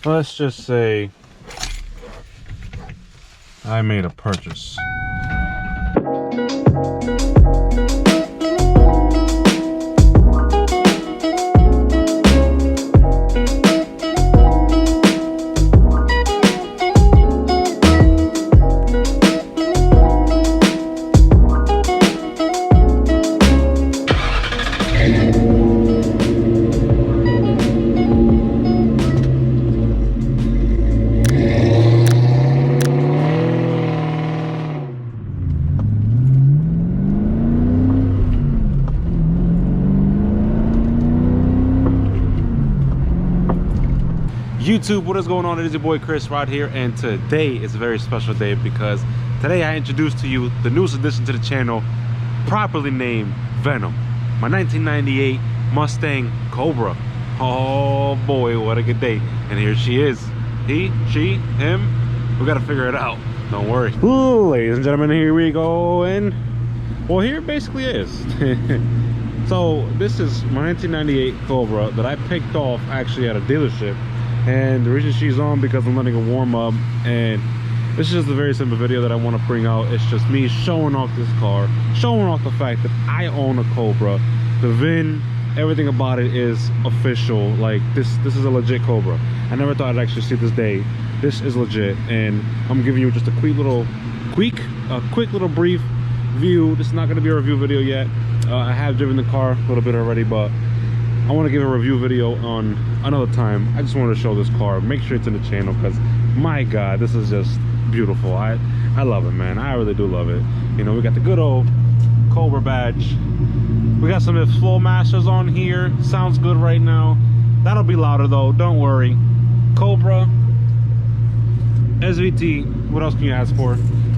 Let's just say I made a purchase. YouTube, what is going on? It is your boy Chris right here, and today is a very special day because today I introduce to you the newest addition to the channel, properly named Venom, my 1998 Mustang Cobra. Oh boy, what a good day. And here she is. He, she, him, we gotta figure it out. Don't worry. Ladies and gentlemen, here we go. And well, here it basically is. So this is my 1998 Cobra that I picked off actually at a dealership. And the reason she's on because I'm letting her warm up, and this is just a very simple video that I want to bring out. It's just me showing off this car, showing off the fact that I own a Cobra. The VIN, everything about it is official. Like this is a legit Cobra. I never thought I'd actually see this day. This is legit, and I'm giving you just a quick little brief view. This is not going to be a review video yet. I have driven the car a little bit already, but I want to give a review video on another time. I just wanted to show this car. Make sure it's in the channel because my god, this is just beautiful. I love it, man. I really do love it. You know, we got the good old Cobra badge. We got some flow masters on here. Sounds good right now. That'll be louder though, don't worry. Cobra SVT, what else can you ask for?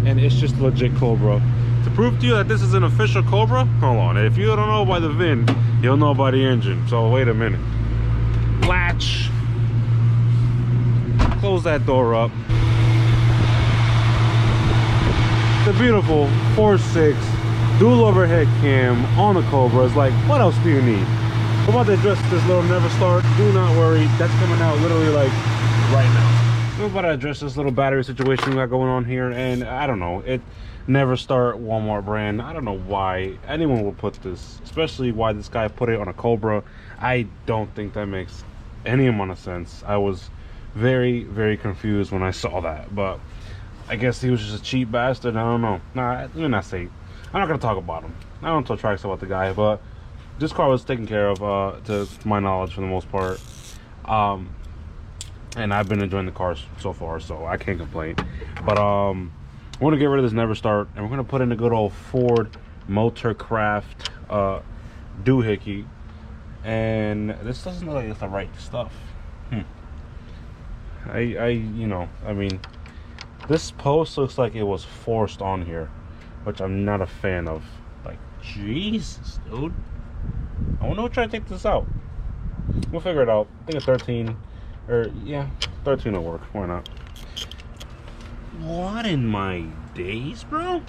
And it's just a legit Cobra. To prove to you that this is an official Cobra, hold on, if you don't know by the VIN, you'll know by the engine. So wait a minute. Latch. Close that door up. The beautiful 4.6 dual overhead cam on the Cobra is like, what else do you need? We're about to address this little never start. Do not worry, that's coming out literally like right now. We're about to address this little battery situation we got going on here, and I don't know, it never start Walmart brand. I don't know why anyone would put this, especially why this guy put it on a Cobra. I don't think that makes any amount of sense. I was very, very confused when I saw that, but I guess he was just a cheap bastard. I don't know. Nah, let me not say. I'm not gonna talk about him. I don't talk tracks about the guy, but this car was taken care of, to my knowledge, for the most part. And I've been enjoying the cars so far, so I can't complain. But we're gonna get rid of this never start, and we're gonna put in a good old Ford Motorcraft doohickey. And this doesn't look like it's the right stuff. You know, I mean, this post looks like it was forced on here, which I'm not a fan of. Like, Jesus, dude. I wonder who's trying to take this out. We'll figure it out. I think a 13, or yeah, 13 will work. Why not? What in my days, bro?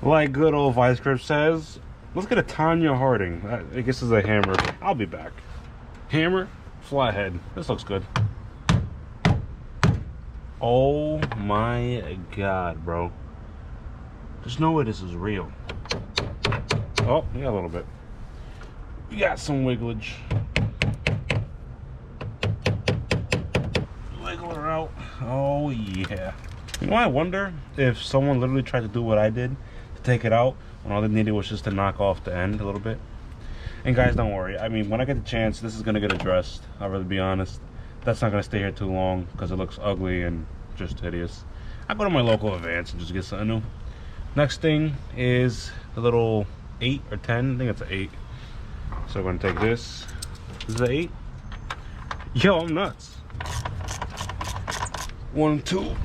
Like good old Vice Grip says, let's get a Tanya Harding. I guess this is a Hammer. I'll be back. Hammer, flathead. This looks good. Oh my god, bro. There's no way this is real. Oh, yeah, a little bit. You got some wigglage. Wiggle her out. Oh yeah. You know, I wonder if someone literally tried to do what I did to take it out when all they needed was just to knock off the end a little bit. And guys, don't worry. I mean, when I get the chance, this is gonna get addressed. I'll really be honest. That's not gonna stay here too long because it looks ugly and just hideous. I'll go to my local Advance and just get something new. Next thing is the little 8 or 10. I think it's an 8. So we're gonna take this. This is an 8. Yo, I'm nuts. 1, 2.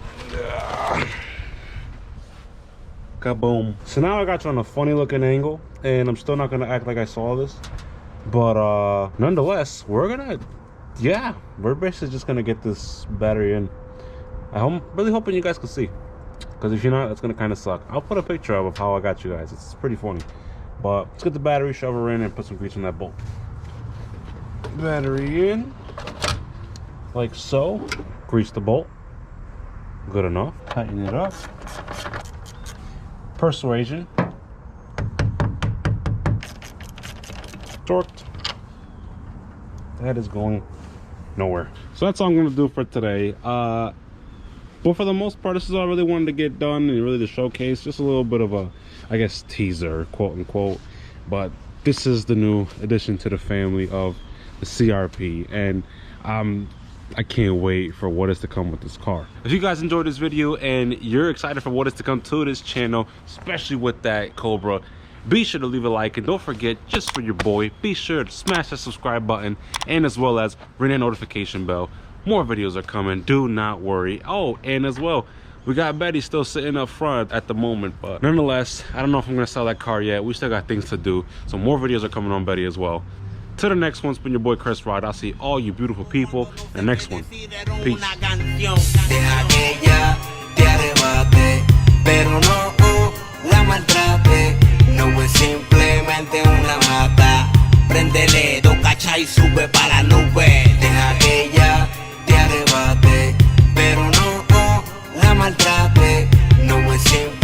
Kaboom. So now I got you on a funny looking angle, and I'm still not gonna act like I saw this, but nonetheless, we're basically just gonna get this battery in. I'm really hoping you guys can see, because if you're not, it's gonna kind of suck. I'll put a picture of how I got you guys. It's pretty funny. But let's get the battery, shove her in, and put some grease on that bolt. Battery in. like so. Grease the bolt. Good enough. Tighten it up. Persuasion. Torqued. That is going nowhere. So that's all I'm gonna do for today. But for the most part, this is all I really wanted to get done and really to showcase. Just a little bit of a, I guess, teaser, quote unquote. But this is the new addition to the family of the CRP, and I can't wait for what is to come with this car. If you guys enjoyed this video and you're excited for what is to come to this channel, especially with that Cobra, be sure to leave a like, and don't forget, just for your boy, be sure to smash that subscribe button, and as well as ring that notification bell. More videos are coming, do not worry. Oh, and as well, we got Betty still sitting up front at the moment, but nonetheless, I don't know if I'm gonna sell that car yet. We still got things to do, so more videos are coming on Betty as well. Till the next one, it's been your boy Chris Rod. I'll see all you beautiful people in the next one. Peace. Préndele, do cacha y sube pa' la nube. Deja que ella te arrebate, pero no la maltrate. No es simple.